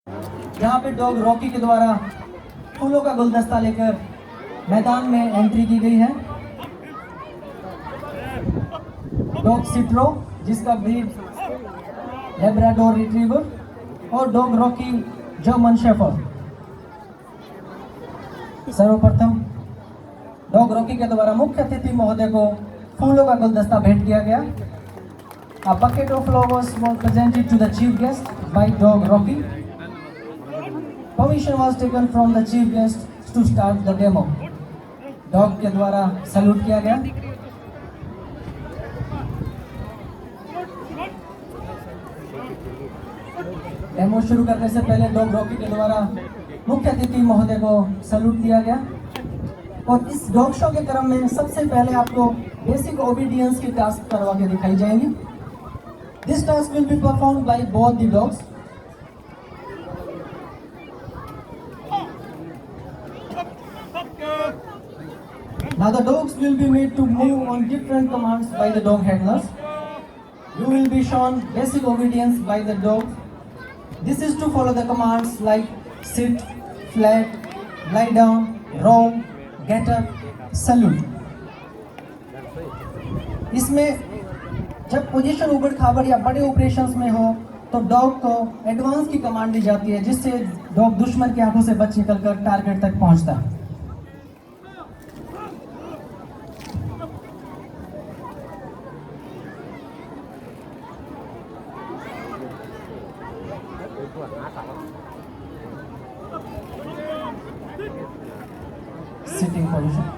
जहाँ पे dog Rocky के द्वारा फूलों का गुलदस्ता लेकर मैदान में एंट्री की गई है। डॉग सिट्रो, जिसका ब्रीड लेब्राडोर रिट्रीवर, और डॉग रॉकी जर्मन शेफर्ड। सर्वप्रथम डॉग रॉकी के द्वारा मुख्य अतिथि महोदय को फूलों का गुलदस्ता भेंट किया गया। A bucket of flowers was presented to the chief guest by dog Rocky. Permission was taken from the chief guest to start the demo. Dog के द्वारा सैल्यूट किया गया। डेमो शुरू करने से पहले डॉग रॉकी के द्वारा मुख्य अतिथि महोदय को सैल्यूट दिया गया। और इस डॉग शो के क्रम में सबसे पहले आपको बेसिक ओबीडियंस की टास्क करवा के दिखाई जाएगी। This task will be performed by both the dogs. Now the dogs will be made to move on different commands by the dog handlers. You will be shown basic obedience by the dog. This is to follow the commands like sit, flat, lie down, roll, get up, salute. इसमें जब position उबड़ खाबड़ या बड़े operations में हो तो dog को एडवांस की कमांड दी जाती है, जिससे डॉग दुश्मन की आंखों से बच निकलकर टारगेट तक पहुंचता है। Sitting position.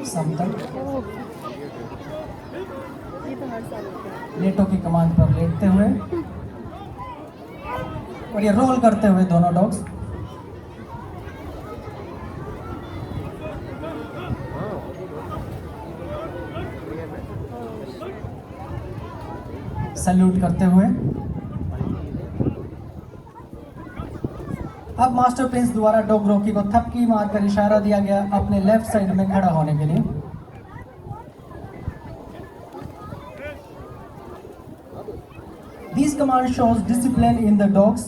समतल। लेटो की कमांड पर लेटते हुए और ये रोल करते हुए दोनों डॉग्स। सैल्यूट करते हुए। अब मास्टर प्रिंस द्वारा डॉग रॉकी को थपकी मारकर इशारा दिया गया अपने लेफ्ट साइड में खड़ा होने के लिए। These command shows discipline in the dogs.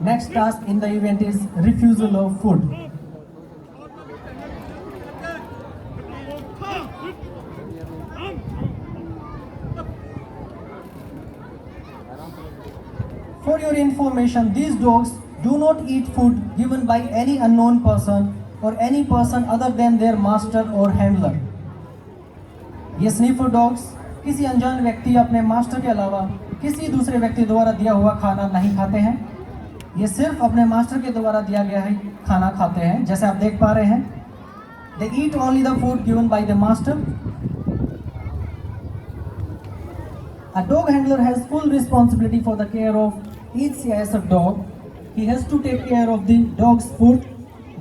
Next task in the event is refusal of food. For your information, these dogs do not eat food given by any unknown person or any person other than their master or handler. ये sniffer dogs किसी अनजान व्यक्ति अपने master के अलावा किसी दूसरे व्यक्ति द्वारा दिया हुआ खाना नहीं खाते हैं। ये सिर्फ अपने मास्टर के द्वारा दिया गया है खाना खाते हैं, जैसे आप देख पा रहे हैं। They eat only the food given by the master. A dog handler has full responsibility for the care of each CISF dog. He has to take care of the dog's food,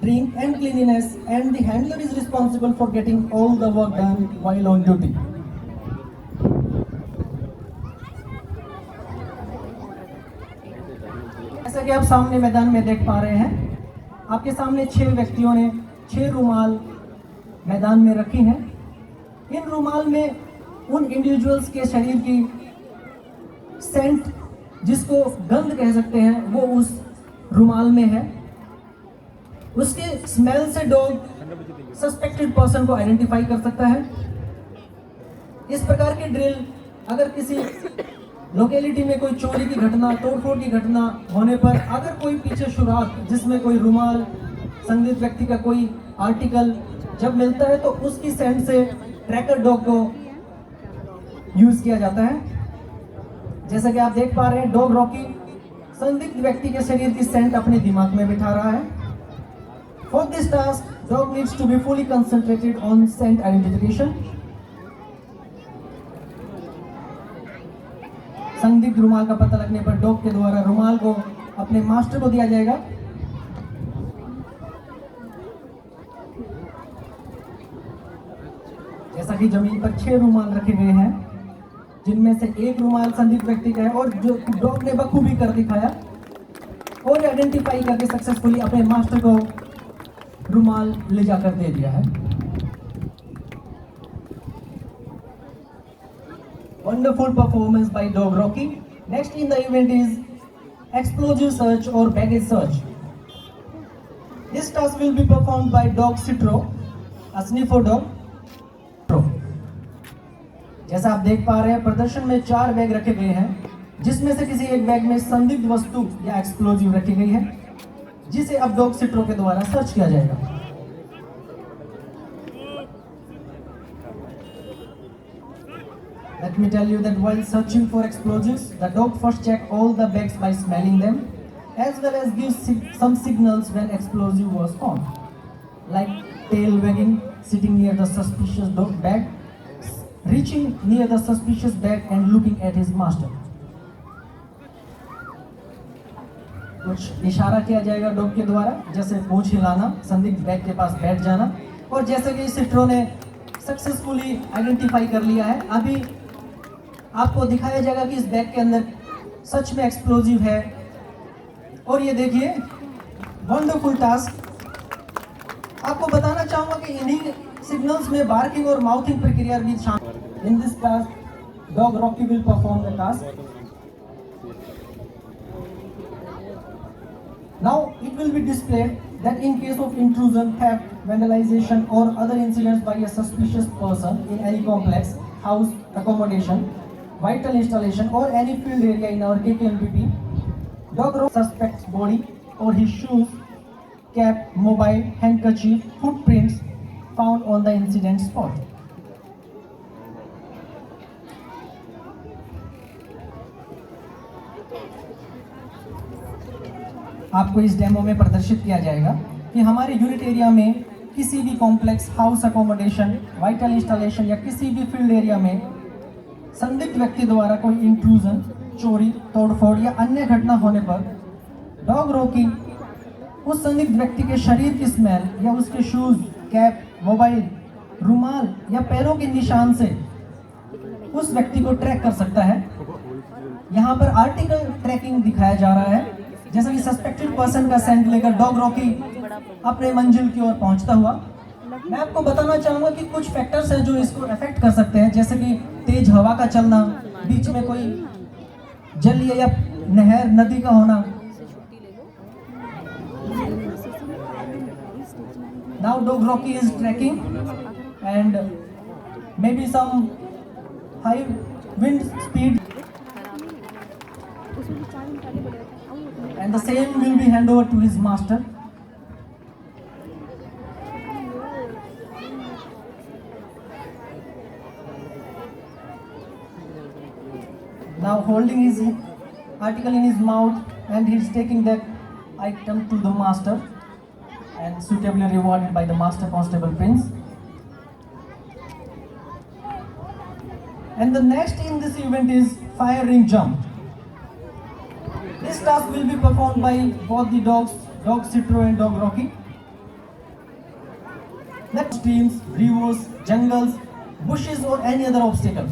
drink and cleanliness, and the handler is responsible for getting all the work done while on duty. जैसा कि आप सामने मैदान में देख पा रहे हैं, आपके सामने 6 व्यक्तियों ने 6 रुमाल मैदान में रखी हैं। इन रुमाल में उन इंडिविजुअल्स के शरीर की सेंट, जिसको गंध कह सकते हैं, वो उस रुमाल में है। उसके स्मेल से डॉग सस्पेक्टेड पर्सन को आइडेंटिफाई कर सकता है। इस प्रकार की ड्रिल अगर किसी लोकेलिटी में कोई चोरी की घटना, तोड़फोड़ की घटना होने पर अगर कोई पीछे सुराग जिसमें कोई रुमाल, संदिग्ध व्यक्ति का कोई आर्टिकल जब मिलता है तो उसकी सेंट से ट्रैकर डॉग को यूज किया जाता है। जैसा कि आप देख पा रहे हैं, डॉग रॉकी संदिग्ध व्यक्ति के शरीर की सेंट अपने दिमाग में बिठा रहा है। For this task dog needs to be fully concentrated on scent identification. संदिग्ध रुमाल का पता लगने पर डॉग के द्वारा रुमाल को अपने मास्टर को दिया जाएगा। जैसा कि जमीन पर 6 रुमाल रखे गए हैं, जिनमें से एक रुमाल संदिग्ध व्यक्ति का है और जो डॉग ने बखूबी कर दिखाया और आइडेंटिफाई करके सक्सेसफुली अपने मास्टर को रुमाल ले जाकर दे दिया है। Wonderful performance by Dog Rocky. Next in the event is explosive search or baggage search. This task will be performed by Dog Citro, a sniffer dog. जैसा आप देख पा रहे हैं प्रदर्शन में 4 बैग रखे गए हैं, जिसमें से किसी एक बैग में संदिग्ध वस्तु या एक्सप्लोजिव रखी गई है, जिसे अब डॉग सिट्रो के द्वारा सर्च किया जाएगा। Let me tell you that while searching for explosives, the dog first check all the bags by smelling them, as well as gives some signals when explosive was found, like tail wagging, sitting near the suspicious dog bag, reaching near the suspicious bag and looking at his master. कुछ इशारा किया जाएगा dog के द्वारा, जैसे पूंछ हिलाना, संदिग्ध bag के पास बैठ जाना, और जैसे कि सिट्रो ने सक्सेसफुली आइडेंटिफाई कर लिया है, अभी आपको दिखाया जाएगा कि इस बैग के अंदर सच में एक्सप्लोजिव है। और ये देखिए वंडरफुल टास्क। आपको बताना चाहूंगा कि इन्हीं सिग्नल्स में बार्किंग और माउथिंग प्रक्रिया भी शामिल। In this task dog Rocky will perform the task. Now it will be displayed that in case of intrusion, theft, vandalization or other incidents by a suspicious person in any complex, house, accommodation, vital installation or any field area in our KKMPP, dog rock suspect's body or his shoes, cap, mobile, handkerchief, footprints found on the incident spot. आपको इस demo में प्रदर्शित किया जाएगा कि हमारे unit area में किसी भी complex, house accommodation, vital installation या किसी भी फील्ड एरिया में संदिग्ध व्यक्ति द्वारा कोई इंट्रूजन, चोरी, तोड़फोड़ या अन्य घटना होने पर डॉग रॉकी उस संदिग्ध व्यक्ति के शरीर की स्मेल या उसके शूज, कैप, मोबाइल, रुमाल या पैरों के निशान से उस व्यक्ति को ट्रैक कर सकता है। यहाँ पर आर्टिकल ट्रैकिंग दिखाया जा रहा है, जैसा कि सस्पेक्टेड पर्सन का सेंट लेकर डॉग रॉकी अपने मंजिल की ओर पहुंचता हुआ। मैं आपको बताना चाहूंगा कि कुछ फैक्टर्स हैं जो इसको अफेक्ट कर सकते हैं, जैसे कि तेज हवा का चलना, बीच में कोई जलीय या नहर, नदी का होना। Now dog Rocky is trekking and maybe some high wind speed, and the same will be handed over to his master. Now holding his article in his mouth, and he is taking that item to the master and suitably rewarded by the master constable Prince. And the next in this event is fire ring jump. This task will be performed by both the dogs, Dog Citro and Dog Rocky. That streams, rivers, jungles, bushes or any other obstacle.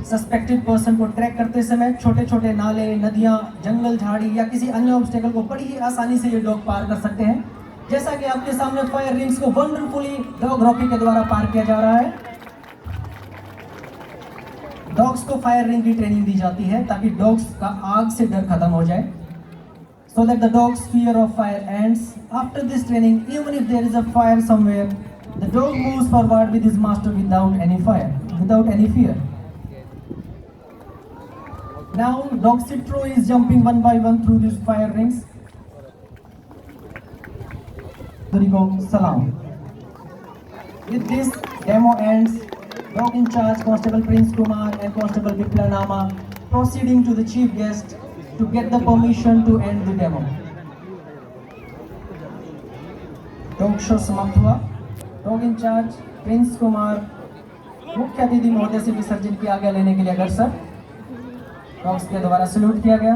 Suspected person को track करते समय छोटे छोटे नाले, नदियां, जंगल, झाड़ी या किसी अन्य ऑब्स्टेकल को बड़ी ही आसानी से ये डॉग पार कर सकते हैं। जैसा कि आपके सामने फायर रिंग्स को वंडरफुली डॉग रॉकी के द्वारा पार किया जा रहा है। डॉग्स को फायर रिंग की ट्रेनिंग दी जाती है ताकि डॉग्स का आग से डर खत्म हो जाए, so that the dog's fear of fire ends. After this training, even if there is a fire somewhere, the dog moves forward with his master without any fear. Now, Dog Citro is jumping one by one through these fire rings. Salam. With this, demo ends. Dog in charge, Constable Prince Kumar and Constable Bipla Nama, proceeding to the chief guest to get the permission to end the demo. Dog show समाप्त हुआ। Dog in charge, Prince Kumar, मुख्य अतिथि महोदय से विसर्जन की आज्ञा लेने के लिए अग्रसर। डॉग्स के द्वारा सैल्यूट किया गया।